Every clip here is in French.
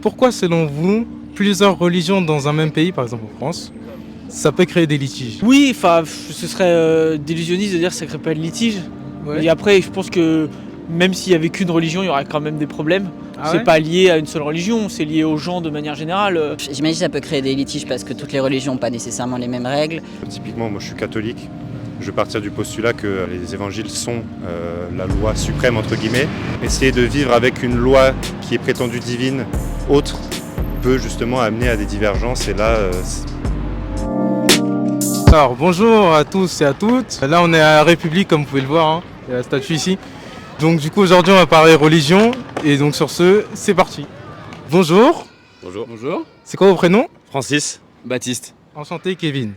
Pourquoi, selon vous, plusieurs religions dans un même pays, par exemple en France, ça peut créer des litiges? Oui, enfin, ce serait délusionniste de dire que ça crée pas de litige. Ouais. Et après, je pense que même s'il y avait qu'une religion, il y aurait quand même des problèmes. Ah C'est ouais pas lié à une seule religion, c'est lié aux gens de manière générale. J'imagine que ça peut créer des litiges parce que toutes les religions n'ont pas nécessairement les mêmes règles. Typiquement, moi je suis catholique. Je vais partir du postulat que les évangiles sont la loi suprême, entre guillemets. Essayer de vivre avec une loi qui est prétendue divine, autre, peut justement amener à des divergences. Et là, Alors bonjour à tous et à toutes. Là on est à la République comme vous pouvez le voir, hein. Il y a la statue ici. Donc du coup aujourd'hui on va parler religion et donc sur ce, c'est parti. Bonjour, Bonjour. Bonjour. c'est quoi vos prénoms? Francis. Baptiste. Enchanté Kevin.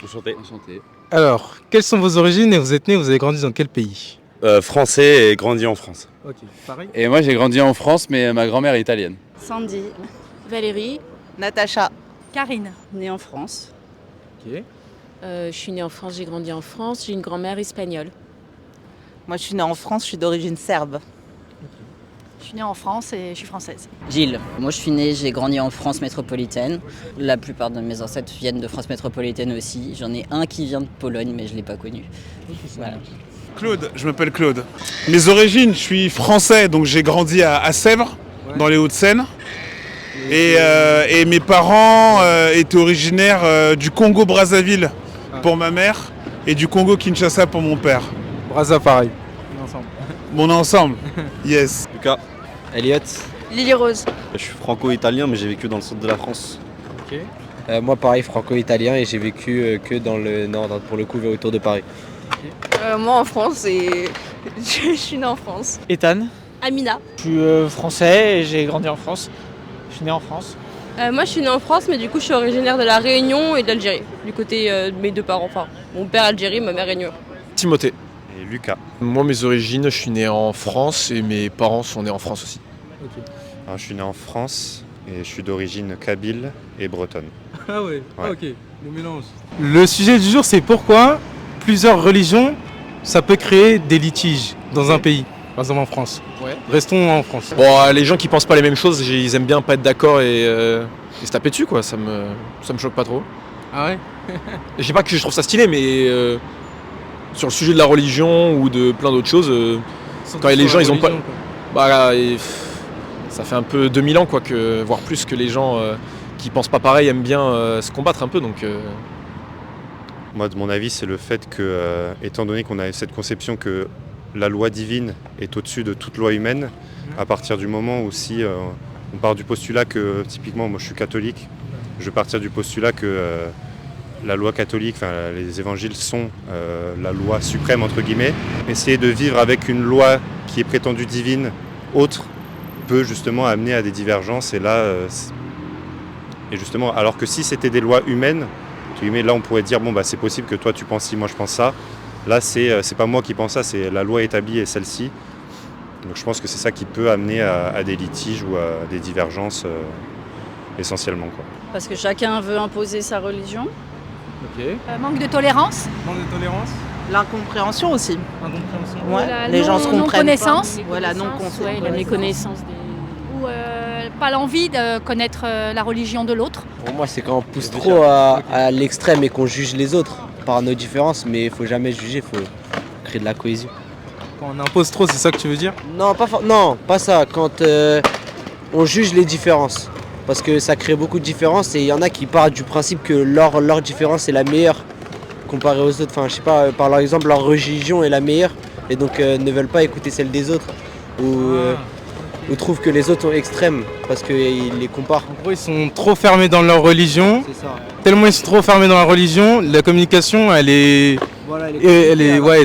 Enchanté. Enchanté. Alors, quelles sont vos origines et vous êtes né, vous avez grandi dans quel pays? Français et grandi en France. Ok, pareil. Et moi j'ai grandi en France mais ma grand-mère est italienne. Sandy, Valérie, Natacha, Karine. née en France. Ok. Je suis née en France, j'ai grandi en France, j'ai une grand-mère espagnole. Moi je suis née en France, je suis d'origine serbe. Je suis née en France et je suis française. Gilles, moi je suis née, j'ai grandi en France métropolitaine. La plupart de mes ancêtres viennent de France métropolitaine aussi. J'en ai un qui vient de Pologne mais je ne l'ai pas connu. Voilà. Claude, je m'appelle Claude. Mes origines, je suis français, donc j'ai grandi à Sèvres, dans les Hauts-de-Seine. Et mes parents étaient originaires du Congo-Brazzaville pour ma mère et du Congo-Kinshasa pour mon père. Brazza pareil. On est ensemble. Mon ensemble, yes. Lucas. Elliot. Lily Rose. Je suis franco-italien mais j'ai vécu dans le centre de la France. Ok. Moi pareil, franco-italien et j'ai vécu que dans le nord, pour le coup autour de Paris. Moi en France et je suis née en France. Ethan, Amina. je suis français et j'ai grandi en France. Je suis né en France. Moi je suis née en France mais du coup je suis originaire de la Réunion et de l'Algérie. Du côté de mes deux parents. Enfin, mon père Algérie, ma mère Réunion. Timothée. et Lucas. Moi, mes origines, je suis né en France et mes parents sont nés en France aussi. Alors, je suis né en France et je suis d'origine kabyle et bretonne. Ah ouais, Ouais. Ah, ok, le mélange. Le sujet du jour c'est pourquoi plusieurs religions, ça peut créer des litiges dans un pays, par exemple en France. Ouais. Restons en France. Bon, les gens qui pensent pas les mêmes choses, ils aiment bien pas être d'accord et se taper dessus, quoi. Ça me choque pas trop. Ah ouais? Je sais pas que je trouve ça stylé, mais sur le sujet de la religion ou de plein d'autres choses, quand les gens ils ont pas, ça fait un peu 2000 ans quoi, voire plus que les gens qui pensent pas pareil aiment bien se combattre un peu, donc. Moi, de mon avis, c'est le fait que, étant donné qu'on a cette conception que la loi divine est au-dessus de toute loi humaine, à partir du moment où si on part du postulat que, typiquement, moi je suis catholique, je vais partir du postulat que la loi catholique, enfin les évangiles sont la loi suprême, entre guillemets. Essayer de vivre avec une loi qui est prétendue divine, autre, peut justement amener à des divergences. Et là, et justement, alors que si c'était des lois humaines, là on pourrait dire bon bah c'est possible que toi tu penses ci, moi je pense ça. Là c'est pas moi qui pense ça, c'est la loi établie et celle-ci. Donc je pense que c'est ça qui peut amener à des litiges ou à des divergences essentiellement quoi. Parce que chacun veut imposer sa religion. Ok. Manque de tolérance. Manque de tolérance. L'incompréhension aussi. Incompréhension. Ouais, les gens se comprennent non-connaissance. pas. Voilà, non-connaissance. La méconnaissance des... Ou pas l'envie de connaître la religion de l'autre. Pour moi, c'est quand on pousse trop à l'extrême et qu'on juge les autres par nos différences, mais il faut jamais juger, il faut créer de la cohésion. Quand on impose trop, c'est ça que tu veux dire? Non, pas ça. Quand on juge les différences, parce que ça crée beaucoup de différences et il y en a qui partent du principe que leur différence est la meilleure comparée aux autres. Enfin, je sais pas, par exemple, leur religion est la meilleure et donc ne veulent pas écouter celle des autres ou trouvent que les autres sont extrêmes parce qu'ils les comparent. En gros, ils sont trop fermés dans leur religion. C'est ça. Tellement ils sont trop fermés dans la religion, la communication, elle est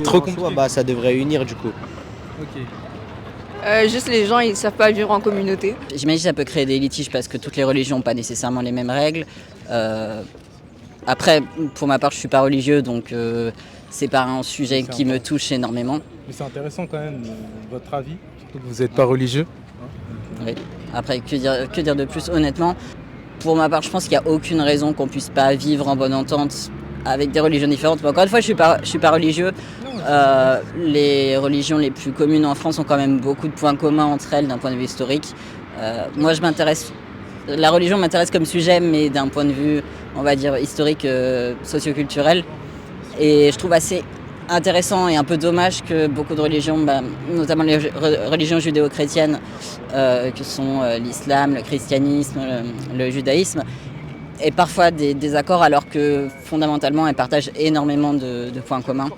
trop compliquée. Ça devrait unir du coup. Ok. Juste les gens ils savent pas vivre en communauté. J'imagine que ça peut créer des litiges parce que toutes les religions n'ont pas nécessairement les mêmes règles. Après, pour ma part, je suis pas religieux, donc c'est pas un sujet qui me touche énormément. Mais c'est intéressant quand même, votre avis, surtout que vous n'êtes pas religieux. Oui. Après, que dire de plus, honnêtement, pour ma part, je pense qu'il n'y a aucune raison qu'on puisse pas vivre en bonne entente avec des religions différentes. Mais encore une fois, je suis pas religieux. Les religions les plus communes en France ont quand même beaucoup de points communs entre elles d'un point de vue historique. Moi, je m'intéresse La religion m'intéresse comme sujet, mais d'un point de vue, on va dire, historique, socioculturel. Et je trouve assez intéressant et un peu dommage que beaucoup de religions, notamment les religions judéo-chrétiennes, que sont l'islam, le christianisme, le judaïsme, aient parfois des désaccords alors que fondamentalement elles partagent énormément de points communs.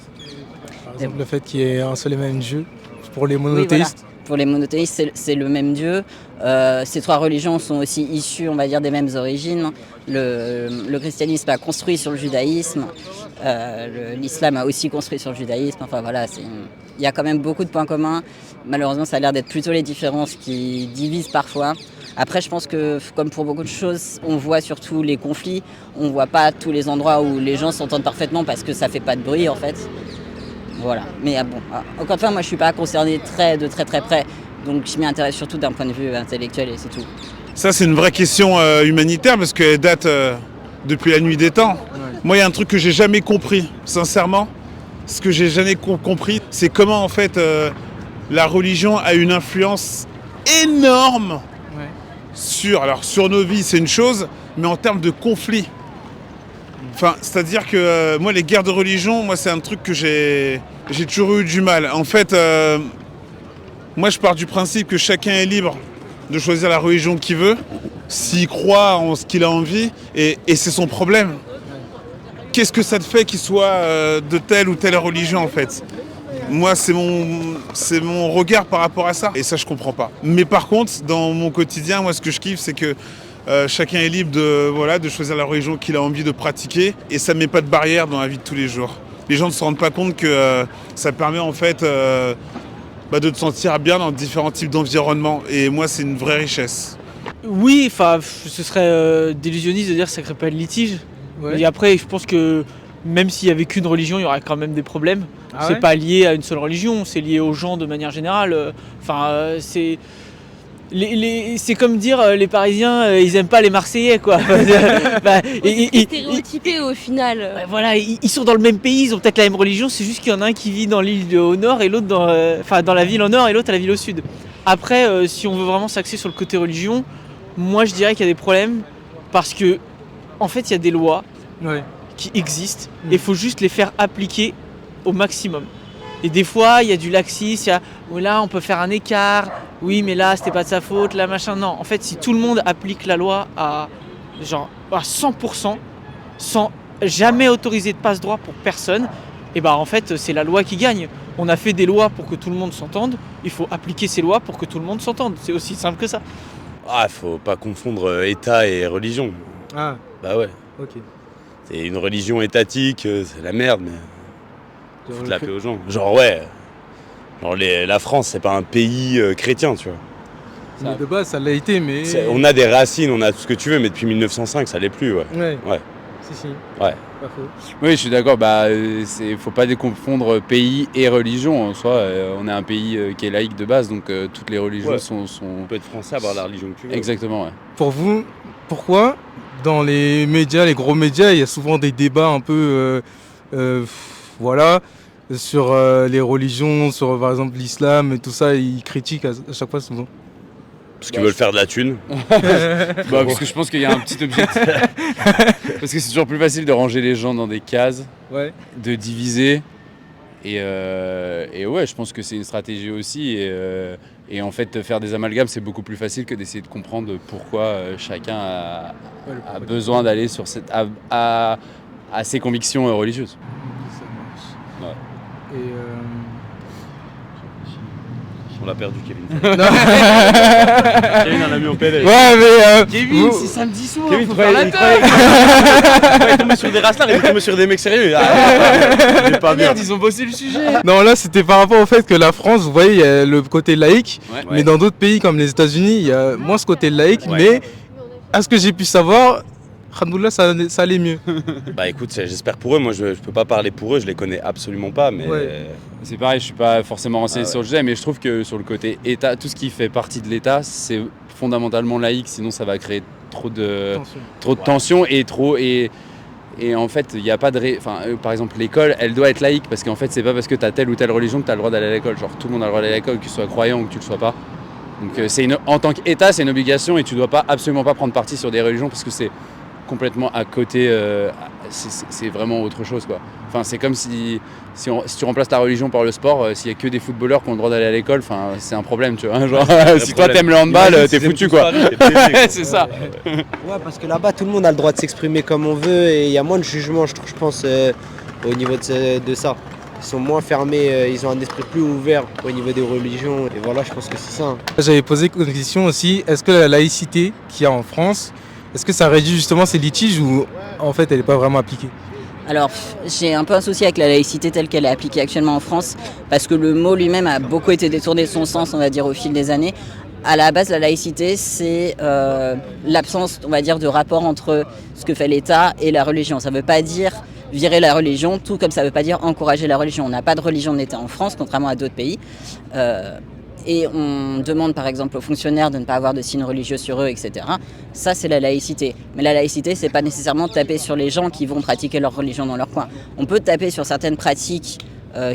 Par exemple, le fait qu'il y ait un seul et même Dieu pour les monothéistes. Oui, voilà. Pour les monothéistes, c'est le même Dieu. Ces trois religions sont aussi issues, on va dire, des mêmes origines. Le christianisme a construit sur le judaïsme. L'islam a aussi construit sur le judaïsme. Enfin voilà, il y a quand même beaucoup de points communs. Malheureusement, ça a l'air d'être plutôt les différences qui divisent parfois. Après, je pense que, comme pour beaucoup de choses, on voit surtout les conflits. On ne voit pas tous les endroits où les gens s'entendent parfaitement parce que ça ne fait pas de bruit, en fait. Voilà. Mais bon, encore une fois, moi, je ne suis pas concernée de très près. Donc, je m'y intéresse surtout d'un point de vue intellectuel et c'est tout. Ça, c'est une vraie question humanitaire parce qu'elle date depuis la nuit des temps. Ouais. Moi, il y a un truc que j'ai jamais compris, sincèrement. Ce que j'ai jamais compris, c'est comment, en fait, la religion a une influence énorme sur nos vies, c'est une chose, mais en termes de conflit. Enfin, c'est-à-dire que moi, les guerres de religion, moi, c'est un truc que j'ai toujours eu du mal. En fait, moi, je pars du principe que chacun est libre de choisir la religion qu'il veut, s'il croit en ce qu'il a envie, et c'est son problème. Qu'est-ce que ça te fait qu'il soit de telle ou telle religion, en fait ? Moi, c'est mon regard par rapport à ça. Et ça, je comprends pas. Mais par contre, dans mon quotidien, moi, ce que je kiffe, c'est que chacun est libre de choisir la religion qu'il a envie de pratiquer. Et ça ne met pas de barrière dans la vie de tous les jours. Les gens ne se rendent pas compte que ça permet, en fait, de te sentir bien dans différents types d'environnements. Et moi, c'est une vraie richesse. Oui, enfin, ce serait délusionniste de dire que ça ne crée pas de litige. Ouais. Et après, je pense que même s'il n'y avait qu'une religion, il y aurait quand même des problèmes. C'est pas lié à une seule religion, c'est lié aux gens de manière générale. C'est comme dire les Parisiens, ils aiment pas les Marseillais, quoi. C'est stéréotypé au final. Voilà, ils sont dans le même pays, ils ont peut-être la même religion, c'est juste qu'il y en a un qui vit dans l'île au nord et l'autre dans la ville au nord et l'autre à la ville au sud. Après, si on veut vraiment s'axer sur le côté religion, moi je dirais qu'il y a des problèmes parce que en fait il y a des lois qui existent et il faut juste les faire appliquer au maximum. Et des fois, il y a du laxisme, là on peut faire un écart, oui mais là c'était pas de sa faute, là machin. Non, en fait si tout le monde applique la loi à 100%, sans jamais autoriser de passe-droit pour personne, et en fait c'est la loi qui gagne. On a fait des lois pour que tout le monde s'entende, il faut appliquer ces lois pour que tout le monde s'entende. C'est aussi simple que ça. Faut pas confondre État et religion. Ah. Bah ouais. Ok. C'est une religion étatique, c'est la merde, mais faut la paix aux gens. La France, c'est pas un pays chrétien, tu vois. Mais de base, ça l'a été, mais... On a des racines, on a tout ce que tu veux, mais depuis 1905, ça l'est plus, ouais. Si. Ouais. Pas faux. Oui, je suis d'accord, faut pas confondre pays et religion. En soi, on est un pays qui est laïque de base, donc toutes les religions sont... On peut être français, avoir la religion que tu veux. Exactement, ouais. Pour vous, pourquoi dans les médias, les gros médias, il y a souvent des débats un peu... sur les religions, sur par exemple l'islam et tout ça, ils critiquent à chaque fois souvent. Parce qu'ils veulent faire de la thune. Parce que je pense qu'il y a un petit objectif. Parce que c'est toujours plus facile de ranger les gens dans des cases, de diviser. Et je pense que c'est une stratégie aussi. Et en fait, faire des amalgames, c'est beaucoup plus facile que d'essayer de comprendre pourquoi chacun a besoin d'aller sur à ses convictions religieuses. Et on l'a perdu, Kevin. Kevin, on l'a mis au PL. Kevin, c'est samedi soir, Kevin, faut faire la teuf. Il est tombé sur des rastards, il est tombé sur des mecs sérieux. Merde, ils ont bossé le sujet. Non, là c'était par rapport au fait que la France, vous voyez, il y a le côté laïque, mais dans d'autres pays comme les États-Unis, il y a moins ce côté laïque, mais à ce que j'ai pu savoir, alhamdoulilah, ça allait mieux. Écoute, j'espère pour eux. Moi, je peux pas parler pour eux, je les connais absolument pas. Mais c'est pareil, je suis pas forcément renseigné sur le sujet, mais je trouve que sur le côté État, tout ce qui fait partie de l'État, c'est fondamentalement laïque, sinon ça va créer trop de tension et en fait, il n'y a pas de... par exemple, l'école, elle doit être laïque, parce qu'en fait, c'est pas parce que tu as telle ou telle religion que tu as le droit d'aller à l'école. Genre, tout le monde a le droit d'aller à l'école, que tu sois croyant ou que tu le sois pas. Donc en tant qu'État, c'est une obligation et tu dois absolument pas prendre parti sur des religions parce que c'est complètement à côté, c'est vraiment autre chose, quoi. Enfin, c'est comme si tu remplaces ta religion par le sport, s'il y a que des footballeurs qui ont le droit d'aller à l'école, enfin, c'est un problème, tu vois. Genre, si toi t'aimes le handball, t'es foutu, quoi. C'est ça. Ouais, parce que là-bas, tout le monde a le droit de s'exprimer comme on veut et il y a moins de jugement, je pense, au niveau de ça. Ils sont moins fermés, ils ont un esprit plus ouvert au niveau des religions. Et voilà, je pense que c'est ça. Hein. J'avais posé une question aussi, est-ce que la laïcité qu'il y a en France, est-ce que ça réduit justement ces litiges ou en fait elle n'est pas vraiment appliquée? Alors, j'ai un peu un souci avec la laïcité telle qu'elle est appliquée actuellement en France, parce que le mot lui-même a beaucoup été détourné de son sens, on va dire, au fil des années. À la base, la laïcité, c'est l'absence, on va dire, de rapport entre ce que fait l'État et la religion. Ça ne veut pas dire virer la religion, tout comme ça ne veut pas dire encourager la religion. On n'a pas de religion d'État en France, contrairement à d'autres pays. Et on demande par exemple aux fonctionnaires de ne pas avoir de signes religieux sur eux, etc. Ça, c'est la laïcité. Mais la laïcité, c'est pas nécessairement taper sur les gens qui vont pratiquer leur religion dans leur coin. On peut taper sur certaines pratiques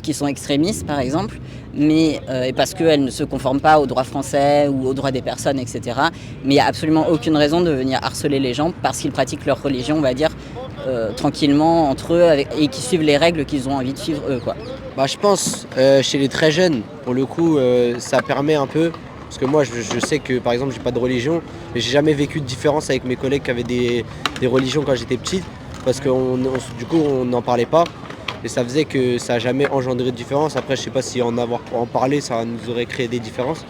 qui sont extrémistes, par exemple, mais parce qu'elles ne se conforment pas aux droits français ou aux droits des personnes, etc. Mais il n'y a absolument aucune raison de venir harceler les gens parce qu'ils pratiquent leur religion, on va dire, tranquillement entre eux et qui suivent les règles qu'ils ont envie de suivre eux, quoi. Bah, je pense chez les très jeunes, pour le coup, ça permet un peu. Parce que moi, je sais que par exemple, j'ai pas de religion, mais j'ai jamais vécu de différence avec mes collègues qui avaient des religions quand j'étais petit, parce que du coup, on n'en parlait pas. Et ça faisait que ça n'a jamais engendré de différence. Après, je sais pas si en parlé, ça nous aurait créé des différences.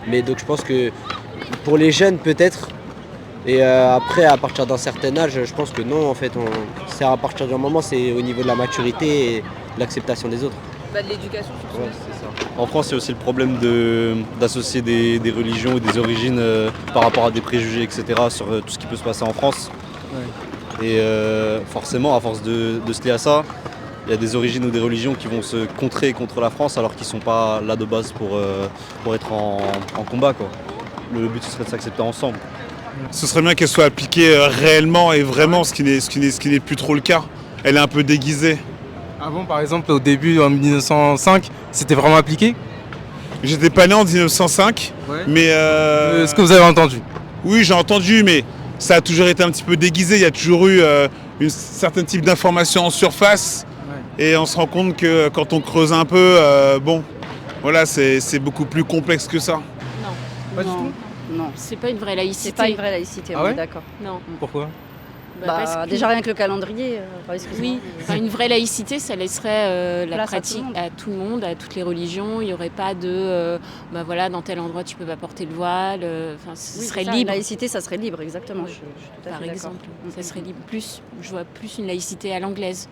Mais donc, je pense que pour les jeunes, peut-être. Et après, à partir d'un certain âge, je pense que non, en fait, c'est à partir d'un moment, c'est au niveau de la maturité et de l'acceptation des autres. Bah, de l'éducation, surtout. Ouais, c'est ça. En France, il y a aussi le problème d'associer des religions ou des origines par rapport à des préjugés, etc., sur tout ce qui peut se passer en France. Ouais. Et forcément, à force de se lier à ça, il y a des origines ou des religions qui vont se contrer contre la France alors qu'ils ne sont pas là de base pour être en combat, quoi. Le but, ce serait de s'accepter ensemble. Ce serait bien qu'elle soit appliquée réellement et vraiment, ce qui n'est plus trop le cas. Elle est un peu déguisée. Avant, par exemple, au début, en 1905, c'était vraiment appliqué? J'étais pas né en 1905, ouais. Mais... Est-ce que vous avez entendu? Oui, j'ai entendu, mais ça a toujours été un petit peu déguisé. Il y a toujours eu un certain type d'information en surface. Ouais. Et on se rend compte que quand on creuse un peu, bon, voilà, c'est beaucoup plus complexe que ça. Non. Pas du tout? Non, c'est pas une vraie laïcité. C'est pas une vraie laïcité, on est d'accord. Non. Pourquoi? Déjà rien que le calendrier. Oui, une vraie laïcité, ça laisserait la pratique à tout le monde, à toutes les religions. Il n'y aurait pas de, voilà, dans tel endroit tu peux pas porter le voile. Ce serait libre. La laïcité, ça serait libre, exactement. Je suis tout à fait par exemple, ça serait libre. Je vois plus une laïcité à l'anglaise,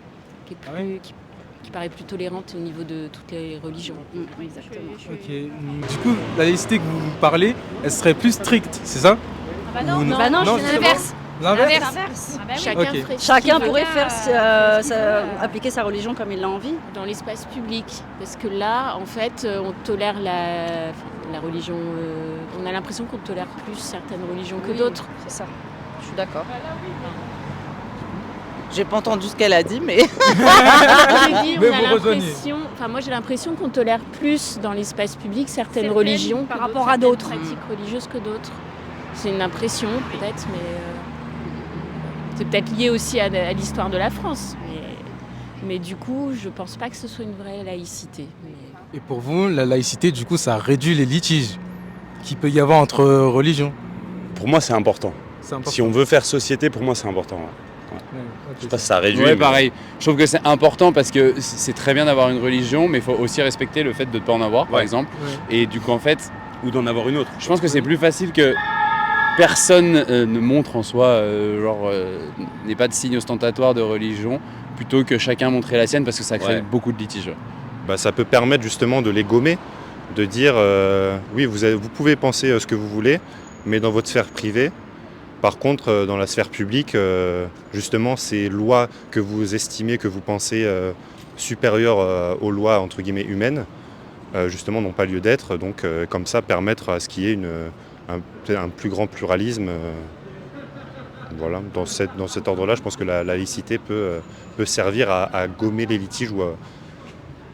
qui paraît plus tolérante au niveau de toutes les religions. Exactement. Okay. Du coup, la laïcité que vous parlez, elle serait plus stricte, c'est ça? Ah bah non, c'est l'inverse. L'inverse. Chacun pourrait appliquer sa religion comme il l'a envie. Dans l'espace public. Parce que là, en fait, on tolère la religion. On a l'impression qu'on tolère plus certaines religions que d'autres. C'est ça. Je suis d'accord. J'ai pas entendu ce qu'elle a dit, mais... Moi j'ai l'impression qu'on tolère plus dans l'espace public certaines religions par rapport à d'autres. Pratiques religieuses que d'autres. C'est une impression peut-être, mais c'est peut-être lié aussi à l'histoire de la France. Mais du coup, je pense pas que ce soit une vraie laïcité. Et pour vous, la laïcité, du coup, ça réduit les litiges qu'il peut y avoir entre religions? Pour moi, c'est important. Si on veut faire société, pour moi, c'est important. Ouais. Je sais pas si ça réduit. Ouais, pareil. Je trouve que c'est important parce que c'est très bien d'avoir une religion, mais il faut aussi respecter le fait de ne pas en avoir, par exemple. Ouais. Et du coup, en fait... Ou d'en avoir une autre. Je pense que c'est plus facile que personne ne montre en soi, n'ait pas de signe ostentatoire de religion, plutôt que chacun montrer la sienne parce que ça crée beaucoup de litiges. Ça peut permettre justement de les gommer, de dire oui, vous pouvez penser ce que vous voulez, mais dans votre sphère privée. Par contre, dans la sphère publique, justement, ces lois que vous estimez, que vous pensez supérieures aux lois entre guillemets humaines, justement n'ont pas lieu d'être. Donc comme ça, permettre à ce qu'il y ait un plus grand pluralisme. Voilà, dans cet ordre-là, je pense que la laïcité peut servir à gommer les litiges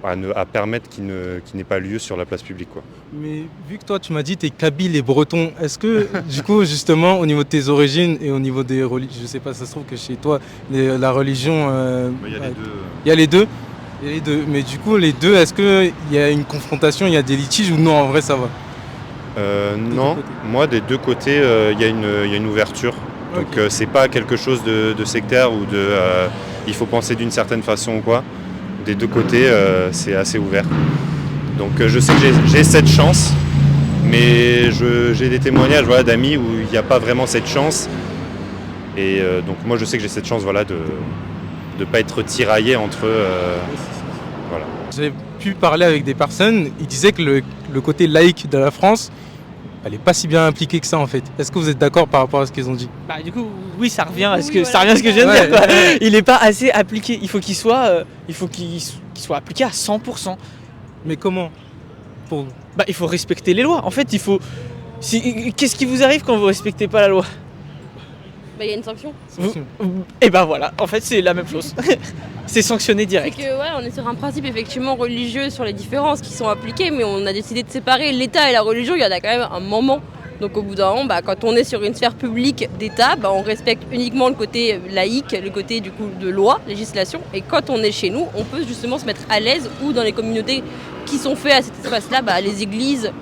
à permettre qu'il n'ait pas lieu sur la place publique, quoi. Mais vu que toi tu m'as dit t'es kabyle et breton, est-ce que du coup justement au niveau de tes origines et au niveau des religions, je sais pas, ça se trouve que chez toi la religion, Il y a les deux. il y a les deux. Il y a les deux. Mais du coup les deux, est-ce qu'il y a une confrontation, il y a des litiges ou non, en vrai ça va? Non, moi des deux côtés il y a une ouverture. Donc Ok. c'est pas quelque chose de sectaire ou il faut penser d'une certaine façon ou quoi. Des deux côtés c'est assez ouvert. Donc je sais que j'ai cette chance, mais j'ai des témoignages d'amis où il n'y a pas vraiment cette chance. Et donc moi je sais que j'ai cette chance de ne pas être tiraillé entre voilà. J'ai pu parler avec des personnes, ils disaient que le côté laïque de la France, elle n'est pas si bien impliquée que ça en fait. Est-ce que vous êtes d'accord par rapport à ce qu'ils ont dit? Bah du coup oui, ça revient à ce que je viens de dire, quoi. Il n'est pas assez appliqué, il faut qu'il soit appliqué à 100%. Mais comment? Bah il faut respecter les lois. En fait, qu'est-ce qui vous arrive quand vous respectez pas la loi? Bah, il y a une sanction. Et ben voilà, en fait c'est la même chose. C'est sanctionné C'est direct. que on est sur un principe effectivement religieux sur les différences qui sont appliquées, mais on a décidé de séparer l'État et la religion, il y en a quand même un moment. Donc au bout d'un moment, quand on est sur une sphère publique d'État, on respecte uniquement le côté laïque, le côté du coup de loi, législation, et quand on est chez nous, on peut justement se mettre à l'aise ou dans les communautés qui sont faites à cet espace-là, les églises,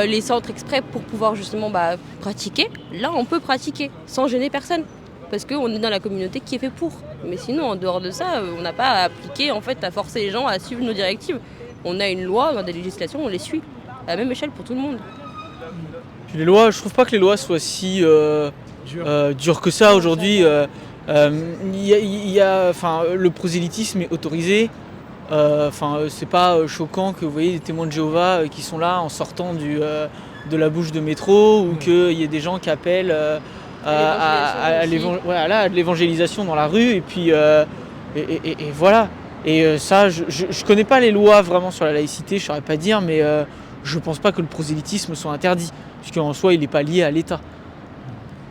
les centres exprès pour pouvoir justement pratiquer. Là, on peut pratiquer sans gêner personne. Parce qu'on est dans la communauté qui est fait pour. Mais sinon, en dehors de ça, on n'a pas à appliquer, en fait, à forcer les gens à suivre nos directives. On a une loi, on a des législations, on les suit. À la même échelle pour tout le monde. Puis les lois, je trouve pas que les lois soient si dures que ça aujourd'hui. Le prosélytisme est autorisé. C'est pas choquant que vous voyez des témoins de Jéhovah qui sont là en sortant de la bouche de métro ou qu'il y ait des gens qui appellent à de l'évangélisation dans la rue et puis et voilà. Et ça, je connais pas les lois vraiment sur la laïcité, je saurais pas dire, mais je pense pas que le prosélytisme soit interdit, puisqu'en soi il n'est pas lié à l'État.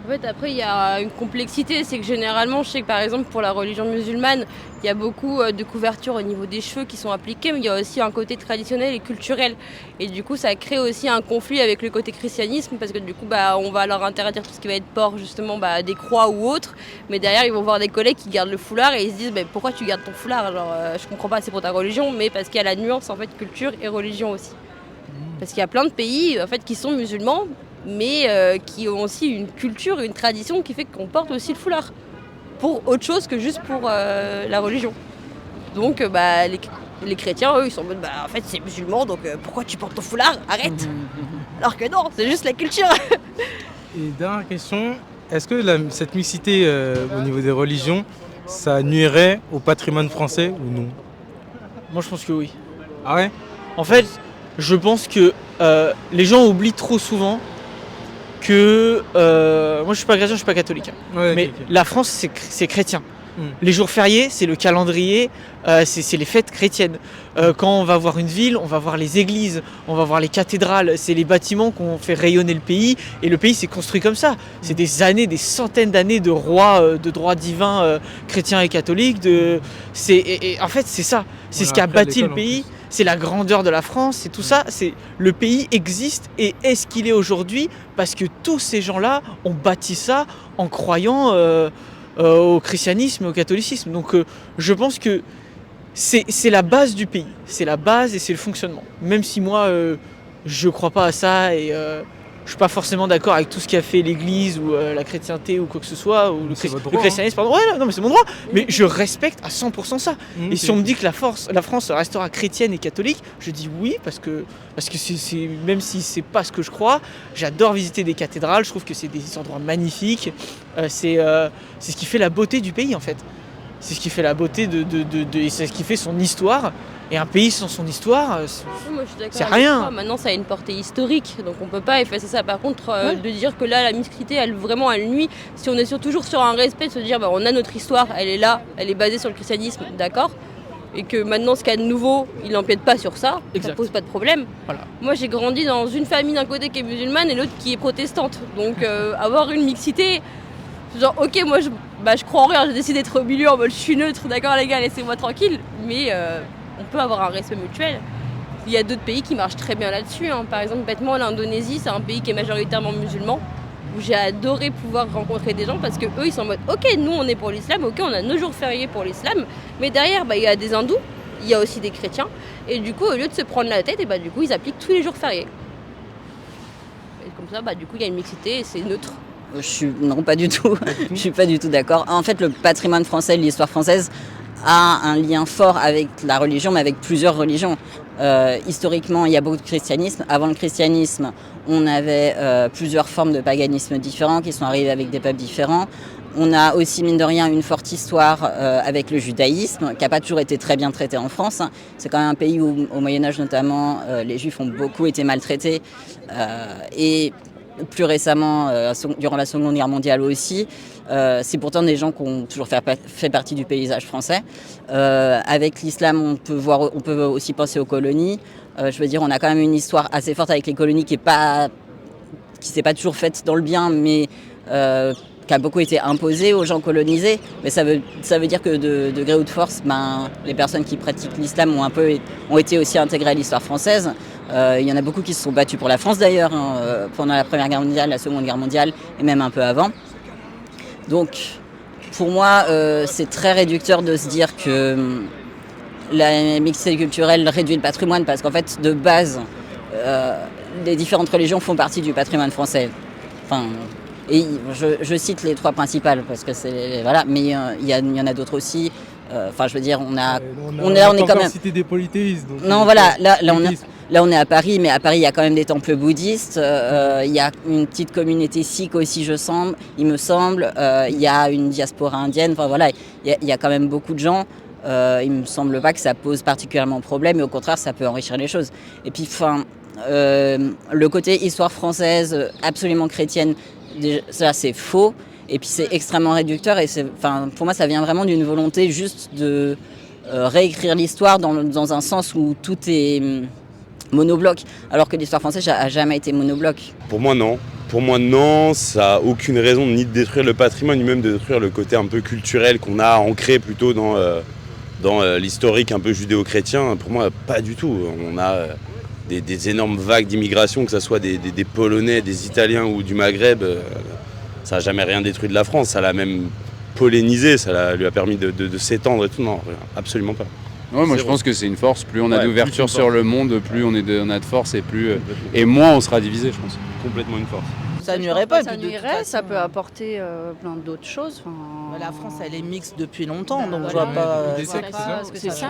En fait, après, il y a une complexité, c'est que généralement, je sais que par exemple pour la religion musulmane, il y a beaucoup de couvertures au niveau des cheveux qui sont appliquées, mais il y a aussi un côté traditionnel et culturel. Et du coup, ça crée aussi un conflit avec le côté christianisme, parce que du coup, on va leur interdire tout ce qui va être port, justement, des croix ou autres. Mais derrière, ils vont voir des collègues qui gardent le foulard et ils se disent, pourquoi tu gardes ton foulard? Je comprends pas, c'est pour ta religion, mais parce qu'il y a la nuance, en fait, culture et religion aussi. Parce qu'il y a plein de pays, en fait, qui sont musulmans, mais qui ont aussi une culture, une tradition qui fait qu'on porte aussi le foulard pour autre chose que juste pour la religion. Donc les chrétiens, eux, ils sont en mode en fait c'est musulman, donc pourquoi tu portes ton foulard? Arrête. Alors que non, c'est juste la culture. Et dernière question, est-ce que cette mixité au niveau des religions, ça nuirait au patrimoine français ou non? Moi je pense que oui. Ah ouais? En fait, je pense que les gens oublient trop souvent que moi je suis pas chrétien, je suis pas catholique, mais la France c'est chrétien. Les jours fériés, c'est le calendrier, c'est les fêtes chrétiennes. Quand on va voir une ville, on va voir les églises, on va voir les cathédrales, c'est les bâtiments qui ont fait rayonner le pays, et le pays s'est construit comme ça. C'est des années, des centaines d'années de rois, de droits divins chrétiens et catholiques. En fait, c'est ça, c'est ce qui a bâti le pays. C'est la grandeur de la France, c'est tout ça. Le pays existe et est ce qu'il est aujourd'hui parce que tous ces gens-là ont bâti ça en croyant au christianisme et au catholicisme. Donc je pense que c'est la base du pays, c'est la base et c'est le fonctionnement. Même si moi je crois pas à ça et je suis pas forcément d'accord avec tout ce qu'a fait l'Église ou la chrétienté ou quoi que ce soit, ou le christianisme, pardon. Ouais, non, mais c'est mon droit. Mais je respecte à 100% ça. Et si on me dit que la France restera chrétienne et catholique, je dis oui, parce que même si c'est pas ce que je crois, j'adore visiter des cathédrales, je trouve que c'est des endroits magnifiques. C'est ce qui fait la beauté du pays en fait. C'est ce qui fait la beauté c'est ce qui fait son histoire. Et un pays sans son histoire, c'est rien. Maintenant, ça a une portée historique, donc on peut pas effacer ça. Par contre, de dire que là, la mixité, elle nuit. Si on est toujours sur un respect, de se dire, on a notre histoire, elle est là, elle est basée sur le christianisme, d'accord. Et que maintenant, ce qu'il y a de nouveau, il n'empiète pas sur ça, ça pose pas de problème. Voilà. Moi, j'ai grandi dans une famille d'un côté qui est musulmane et l'autre qui est protestante. Donc, avoir une mixité, genre, ok, moi, je crois en rien, j'ai décidé d'être au milieu en mode je suis neutre, d'accord les gars, laissez-moi tranquille, mais on peut avoir un respect mutuel. Il y a d'autres pays qui marchent très bien là-dessus. Par exemple, bêtement, l'Indonésie, c'est un pays qui est majoritairement musulman, où j'ai adoré pouvoir rencontrer des gens parce qu'eux, ils sont en mode « Ok, nous, on est pour l'islam, ok, on a nos jours fériés pour l'islam, mais derrière, il y a des hindous, il y a aussi des chrétiens, et du coup, au lieu de se prendre la tête, du coup, ils appliquent tous les jours fériés. Et comme ça, du coup, il y a une mixité et c'est neutre. Non, pas du tout. Je suis pas du tout d'accord. En fait, le patrimoine français, l'histoire française, a un lien fort avec la religion, mais avec plusieurs religions. Historiquement, il y a beaucoup de christianisme. Avant le christianisme, on avait plusieurs formes de paganisme différents qui sont arrivés avec des peuples différents. On a aussi, mine de rien, une forte histoire avec le judaïsme, qui n'a pas toujours été très bien traité en France. C'est quand même un pays où, au Moyen-Âge notamment, les Juifs ont beaucoup été maltraités. Et plus récemment, durant la Seconde Guerre mondiale aussi. C'est pourtant des gens qui ont toujours fait partie du paysage français. Avec l'islam, on peut aussi penser aux colonies. Je veux dire, on a quand même une histoire assez forte avec les colonies qui s'est pas toujours faite dans le bien, mais qui a beaucoup été imposée aux gens colonisés. Mais ça veut dire que de gré ou de force, les personnes qui pratiquent l'islam ont été aussi intégrées à l'histoire française. Il y en a beaucoup qui se sont battus pour la France d'ailleurs, pendant la Première Guerre mondiale, la Seconde Guerre mondiale et même un peu avant. Donc pour moi, c'est très réducteur de se dire que la mixité culturelle réduit le patrimoine parce qu'en fait, de base, les différentes religions font partie du patrimoine français. Et je cite les trois principales parce que c'est voilà, mais il y en a d'autres aussi. Je veux dire, on est quand même. Cité des polythéistes. Donc non, voilà, là on est à Paris, mais à Paris il y a quand même des temples bouddhistes. Il y a une petite communauté sikh aussi, il me semble. Il y a une diaspora indienne. Enfin voilà, il y a quand même beaucoup de gens. Il me semble pas que ça pose particulièrement problème, et au contraire, ça peut enrichir les choses. Et puis, le côté histoire française absolument chrétienne, ça c'est faux. Et puis c'est extrêmement réducteur et pour moi ça vient vraiment d'une volonté juste de réécrire l'histoire dans un sens où tout est monobloc, alors que l'histoire française n'a jamais été monobloc. Pour moi non. Pour moi non, ça n'a aucune raison ni de détruire le patrimoine, ni même de détruire le côté un peu culturel qu'on a ancré plutôt dans l'historique un peu judéo-chrétien. Pour moi pas du tout. On a des énormes vagues d'immigration, que ce soit des Polonais, des Italiens ou du Maghreb. Ça n'a jamais rien détruit de la France, ça l'a même pollinisé, ça lui a permis de s'étendre et tout. Non, absolument pas. Ouais, moi je pense que c'est une force. Plus on a d'ouverture sur le monde, plus on a de force et moins on sera divisé, je pense. Complètement une force. Ça nuirait pas. Ça nuirait, ça peut apporter plein d'autres choses. La France, elle est mixte depuis longtemps, donc je vois pas. C'est ça.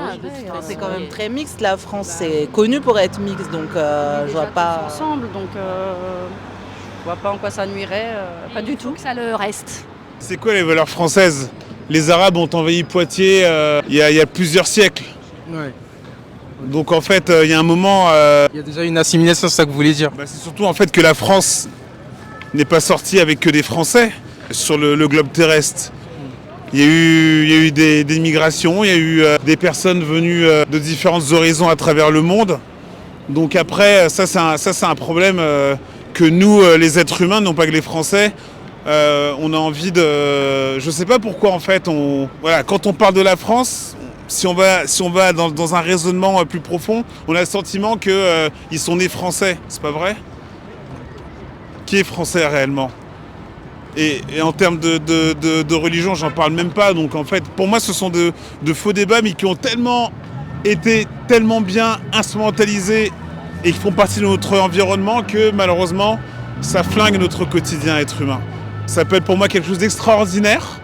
C'est quand même très mixte. La France, c'est connu pour être mixte, donc je vois pas. Ensemble, donc je vois pas en quoi ça nuirait. Pas du tout. Que ça le reste. C'est quoi les valeurs françaises? Les Arabes ont envahi Poitiers il y a plusieurs siècles. Ouais. Donc en fait, il y a un moment... Il y a déjà une assimilation, c'est ça que vous voulez dire? C'est surtout en fait que la France n'est pas sortie avec que des Français sur le globe terrestre. Il y a eu des migrations, il y a eu des personnes venues de différents horizons à travers le monde. Donc après, ça c'est un problème que nous, les êtres humains, non pas que les Français, on a envie de... Je sais pas pourquoi en fait, quand on parle de la France, si on va dans un raisonnement plus profond, on a le sentiment qu'ils sont nés français. C'est pas vrai? Qui est français réellement? Et en termes de religion, j'en parle même pas. Donc en fait, pour moi, ce sont de faux débats, mais qui ont été tellement bien instrumentalisés et qui font partie de notre environnement que malheureusement, ça flingue notre quotidien être humain. Ça peut être pour moi quelque chose d'extraordinaire,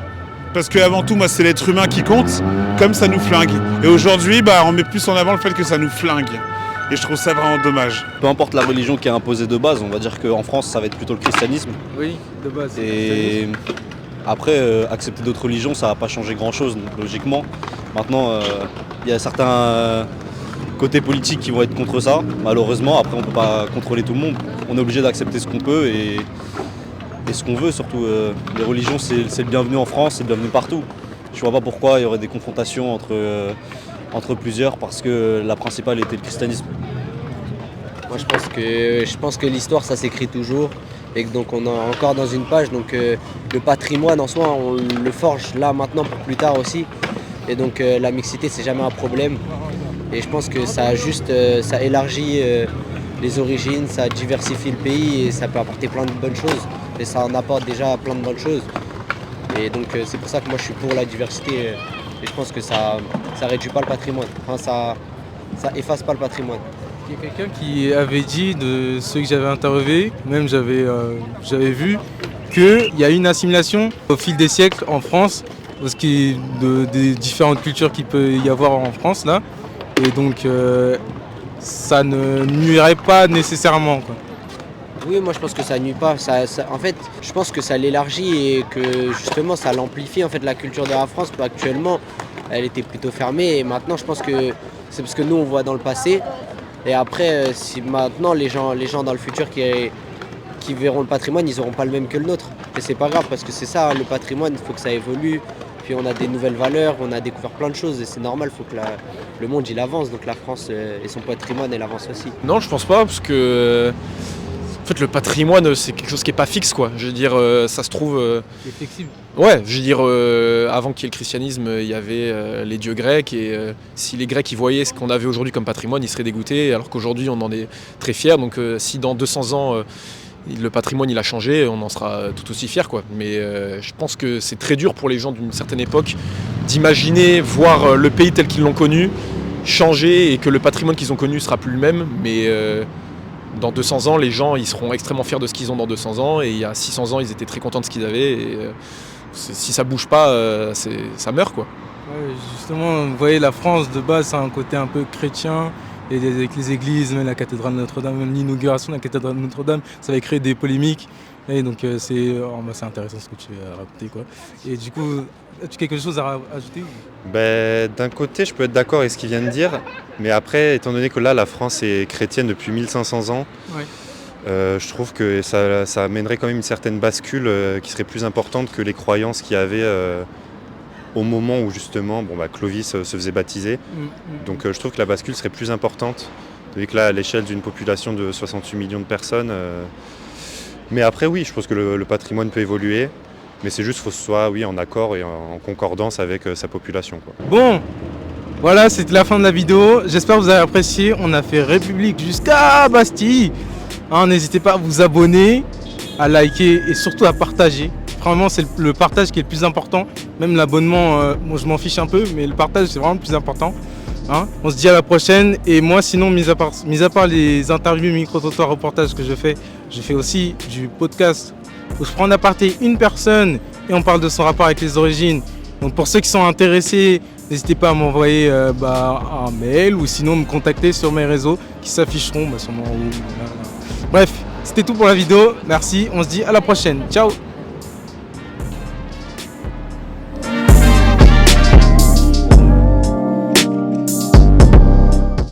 parce qu'avant tout, moi, c'est l'être humain qui compte, comme ça nous flingue. Et aujourd'hui, on met plus en avant le fait que ça nous flingue. Et je trouve ça vraiment dommage. Peu importe la religion qui est imposée de base, on va dire qu'en France, ça va être plutôt le christianisme. Oui, de base. Et après, accepter d'autres religions, ça va pas changer grand-chose, logiquement. Maintenant, il y a certains côtés politiques qui vont être contre ça, malheureusement. Après, on peut pas contrôler tout le monde. On est obligé d'accepter ce qu'on peut et ce qu'on veut, surtout. Les religions, c'est le bienvenu en France, c'est le bienvenu partout. Je vois pas pourquoi il y aurait des confrontations entre plusieurs, parce que la principale était le christianisme. Moi je pense que l'histoire ça s'écrit toujours et que donc on est encore dans une page, donc le patrimoine en soi on le forge là maintenant pour plus tard aussi, et donc la mixité c'est jamais un problème. Et je pense que ça élargit les origines, ça diversifie le pays et ça peut apporter plein de bonnes choses. Et ça en apporte déjà plein de bonnes choses. Et donc c'est pour ça que moi je suis pour la diversité. Et je pense que ça réduit pas le patrimoine. Enfin, ça efface pas le patrimoine. Il y a quelqu'un qui avait dit, de ceux que j'avais interviewés, même j'avais vu, qu'il y a une assimilation au fil des siècles en France, parce qu'il des différentes cultures qu'il peut y avoir en France là. Et donc ça ne nuirait pas nécessairement, quoi. Oui, moi je pense que ça nuit pas. En fait, je pense que ça l'élargit et que justement ça l'amplifie en fait la culture de la France. Actuellement, elle était plutôt fermée et maintenant je pense que c'est parce que nous on voit dans le passé. Et après, si maintenant les gens dans le futur qui verront le patrimoine, ils n'auront pas le même que le nôtre. Et c'est pas grave parce que c'est ça, le patrimoine, il faut que ça évolue. Puis on a des nouvelles valeurs, on a découvert plein de choses et c'est normal, il faut que le monde il avance. Donc la France et son patrimoine, elle avance aussi. Non, je pense pas parce que en fait le patrimoine c'est quelque chose qui est pas fixe quoi. Je veux dire, ça se trouve. C'est flexible. Ouais, je veux dire, avant qu'il y ait le christianisme, il y avait les dieux grecs et si les Grecs ils voyaient ce qu'on avait aujourd'hui comme patrimoine, ils seraient dégoûtés alors qu'aujourd'hui on en est très fiers. Donc si dans 200 ans le patrimoine il a changé, on en sera tout aussi fiers quoi. Mais je pense que c'est très dur pour les gens d'une certaine époque d'imaginer voir le pays tel qu'ils l'ont connu changer et que le patrimoine qu'ils ont connu sera plus le même. Mais dans 200 ans, les gens ils seront extrêmement fiers de ce qu'ils ont dans 200 ans et il y a 600 ans, ils étaient très contents de ce qu'ils avaient. Et si ça bouge pas, ça meurt quoi. Ouais, justement, vous voyez, la France de base, c'est un côté un peu chrétien. Et avec les églises, même la cathédrale de Notre-Dame, même l'inauguration de la cathédrale de Notre-Dame, ça va créer des polémiques. Et donc c'est intéressant ce que tu as raconté, quoi. Et du coup, as-tu quelque chose à ajouter? D'un côté, je peux être d'accord avec ce qu'il vient de dire, mais après, étant donné que là, la France est chrétienne depuis 1500 ans, ouais. Je trouve que ça amènerait quand même une certaine bascule qui serait plus importante que les croyances qu'il y avait au moment où justement Clovis se faisait baptiser. Donc je trouve que la bascule serait plus importante, vu que là, à l'échelle d'une population de 68 millions de personnes. Mais après, oui, je pense que le patrimoine peut évoluer, mais c'est juste qu'il faut que ce soit en accord et en concordance avec sa population, quoi. Bon, voilà, c'était la fin de la vidéo. J'espère que vous avez apprécié. On a fait République jusqu'à Bastille. N'hésitez pas à vous abonner, à liker et surtout à partager. Vraiment, c'est le partage qui est le plus important. Même l'abonnement, moi je m'en fiche un peu, mais le partage c'est vraiment le plus important. On se dit à la prochaine. Et moi, sinon, mis à part les interviews, micro-trottoirs, reportages que je fais aussi du podcast où je prends en aparté une personne et on parle de son rapport avec les origines. Donc pour ceux qui sont intéressés, n'hésitez pas à m'envoyer un mail ou sinon me contacter sur mes réseaux qui s'afficheront sûrement en haut. Bref, c'était tout pour la vidéo. Merci, on se dit à la prochaine. Ciao!